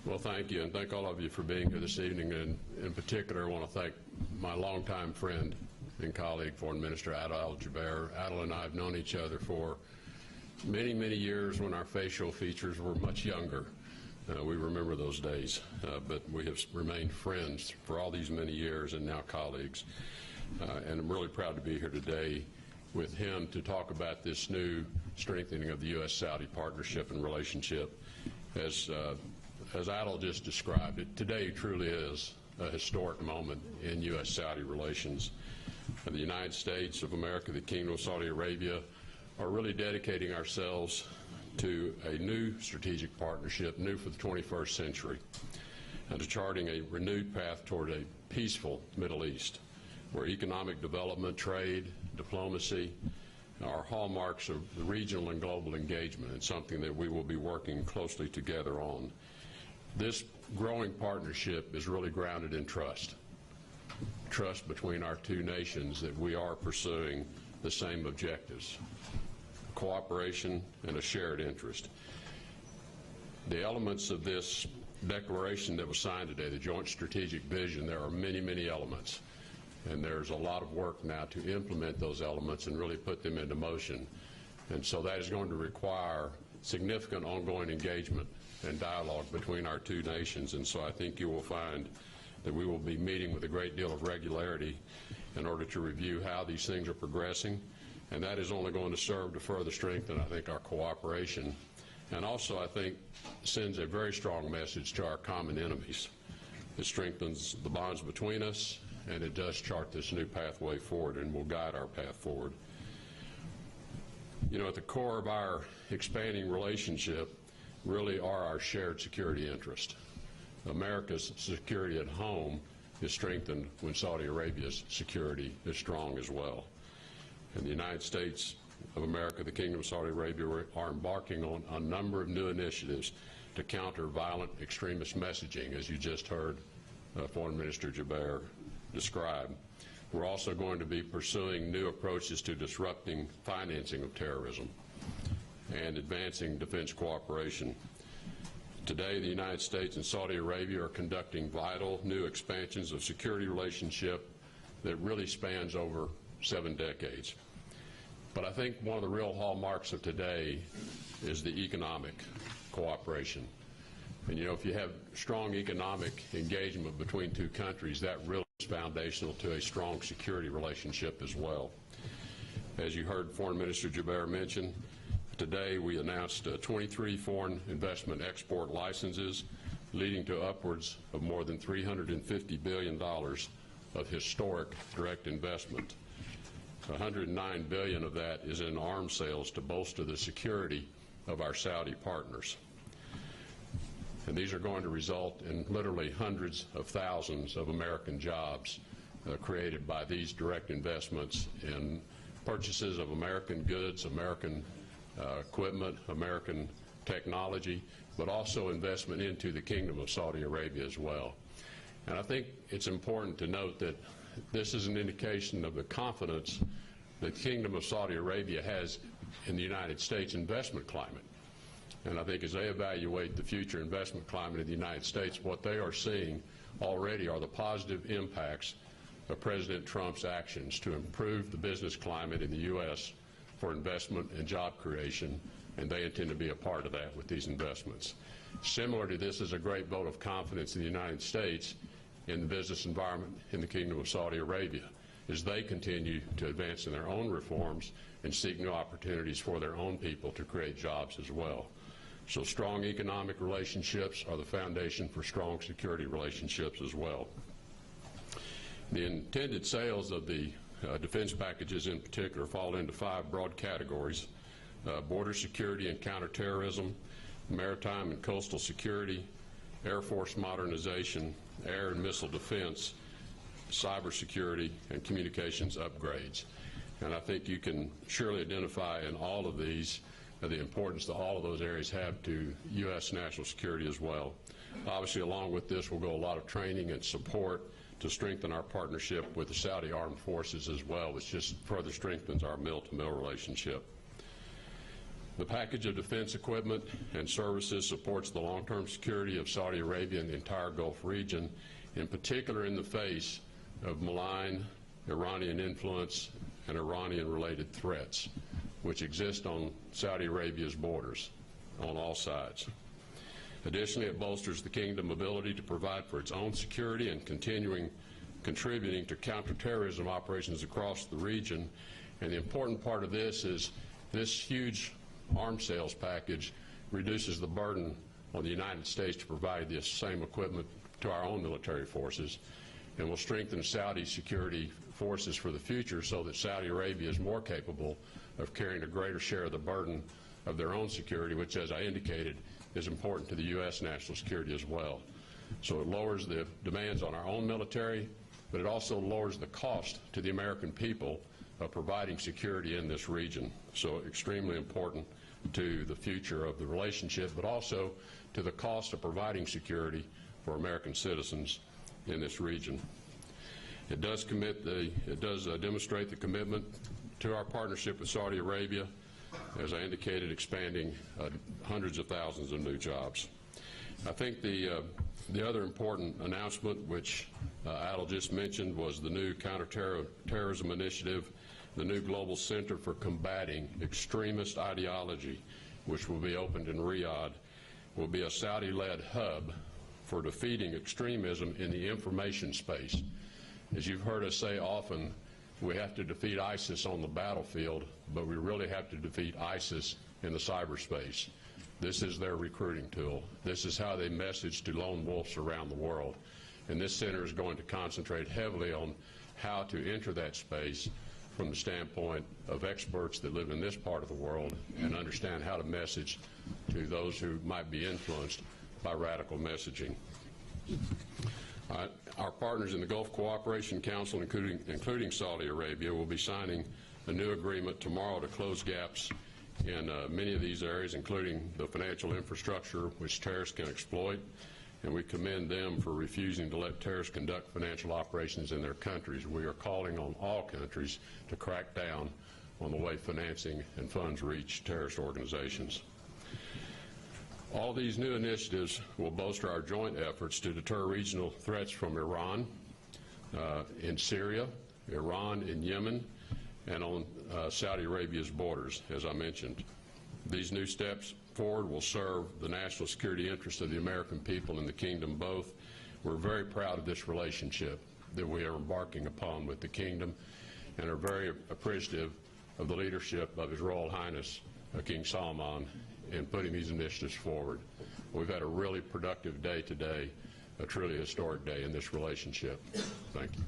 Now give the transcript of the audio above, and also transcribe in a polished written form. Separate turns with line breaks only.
Well, thank you, and thank all of you for being here this evening. And in particular, I want to thank my longtime friend and colleague, Foreign Minister Adel Al-Jubeir. Adel and I have known each other for many, many years when our facial features were much younger. We remember those days, but we have remained friends for all these many years and now colleagues. And I'm really proud to be here today with him to talk about this new strengthening of the U.S.-Saudi partnership and relationship. As Adel just described it, today truly is a historic moment in U.S.-Saudi relations. The United States of America, the Kingdom of Saudi Arabia, are really dedicating ourselves to a new strategic partnership, new for the 21st century, and to charting a renewed path toward a peaceful Middle East, where economic development, trade, diplomacy are hallmarks of the regional and global engagement, and something that we will be working closely together on. This growing partnership is really grounded in trust. Trust between our two nations that we are pursuing the same objectives, cooperation and a shared interest. The elements of this declaration that was signed today, the Joint Strategic Vision, there are many, many elements. And there's a lot of work now to implement those elements and really put them into motion. And so that is going to require significant ongoing engagement and dialogue between our two nations. And so I think you will find that we will be meeting with a great deal of regularity in order to review how these things are progressing. And that is only going to serve to further strengthen, I think, our cooperation. And also, I think, sends a very strong message to our common enemies. It strengthens the bonds between us, and it does chart this new pathway forward and will guide our path forward. You know, at the core of our expanding relationship really are our shared security interest. America's security at home is strengthened when Saudi Arabia's security is strong as well. And the United States of America, the Kingdom of Saudi Arabia, are embarking on a number of new initiatives to counter violent extremist messaging, as you just heard Foreign Minister Jubeir describe. We're also going to be pursuing new approaches to disrupting financing of terrorism and advancing defense cooperation. Today, the United States and Saudi Arabia are conducting vital new expansions of security relationship that really spans over 7 decades. But I think one of the real hallmarks of today is the economic cooperation. And you know, if you have strong economic engagement between two countries, that really is foundational to a strong security relationship as well. As you heard Foreign Minister Jubeir mention, today we announced 23 foreign investment export licenses, leading to upwards of more than $350 billion of historic direct investment. $109 billion of that is in arms sales to bolster the security of our Saudi partners. And these are going to result in literally hundreds of thousands of American jobs created by these direct investments in purchases of American goods, American equipment, American technology, but also investment into the Kingdom of Saudi Arabia as well. And I think it's important to note that this is an indication of the confidence that the Kingdom of Saudi Arabia has in the United States investment climate. And I think as they evaluate the future investment climate in the United States, what they are seeing already are the positive impacts of President Trump's actions to improve the business climate in the U.S. for investment and job creation, and they intend to be a part of that with these investments. Similar to this is a great vote of confidence in the United States in the business environment in the Kingdom of Saudi Arabia, as they continue to advance in their own reforms and seek new opportunities for their own people to create jobs as well. So strong economic relationships are the foundation for strong security relationships as well. The intended sales of the defense packages in particular fall into 5 broad categories: border security and counterterrorism, maritime and coastal security, Air Force modernization, air and missile defense, cybersecurity, and communications upgrades. And I think you can surely identify in all of these the importance that all of those areas have to U.S. national security as well. Obviously, along with this will go a lot of training and support to strengthen our partnership with the Saudi Armed Forces as well, which just further strengthens our mill-to-mill relationship. The package of defense equipment and services supports the long-term security of Saudi Arabia and the entire Gulf region, in particular in the face of malign Iranian influence and Iranian-related threats, which exist on Saudi Arabia's borders on all sides. Additionally, it bolsters the kingdom's ability to provide for its own security and contributing to counterterrorism operations across the region. And the important part of this is this huge arms sales package reduces the burden on the United States to provide this same equipment to our own military forces, and will strengthen Saudi security forces for the future so that Saudi Arabia is more capable of carrying a greater share of the burden of their own security, which, as I indicated, is important to the U.S. national security as well. So it lowers the demands on our own military, but it also lowers the cost to the American people of providing security in this region. So extremely important to the future of the relationship, but also to the cost of providing security for American citizens in this region. It does demonstrate the commitment to our partnership with Saudi Arabia, as I indicated, expanding hundreds of thousands of new jobs. I think the other important announcement, which Adel just mentioned, was the new counterterrorism initiative, the new Global Center for Combating Extremist Ideology, which will be opened in Riyadh, will be a Saudi-led hub for defeating extremism in the information space. As you've heard us say often, we have to defeat ISIS on the battlefield, but we really have to defeat ISIS in the cyberspace. This is their recruiting tool. This is how they message to lone wolves around the world. And this center is going to concentrate heavily on how to enter that space from the standpoint of experts that live in this part of the world and understand how to message to those who might be influenced by radical messaging. Our partners in the Gulf Cooperation Council, including Saudi Arabia, will be signing a new agreement tomorrow to close gaps in many of these areas, including the financial infrastructure which terrorists can exploit, and we commend them for refusing to let terrorists conduct financial operations in their countries. We are calling on all countries to crack down on the way financing and funds reach terrorist organizations. All these new initiatives will bolster our joint efforts to deter regional threats from Iran in Syria, Iran in Yemen, and on Saudi Arabia's borders, as I mentioned. These new steps forward will serve the national security interests of the American people and the kingdom both. We're very proud of this relationship that we are embarking upon with the kingdom and are very appreciative of the leadership of His Royal Highness King Salman in putting these initiatives forward. We've had a really productive day today, a truly historic day in this relationship. Thank you.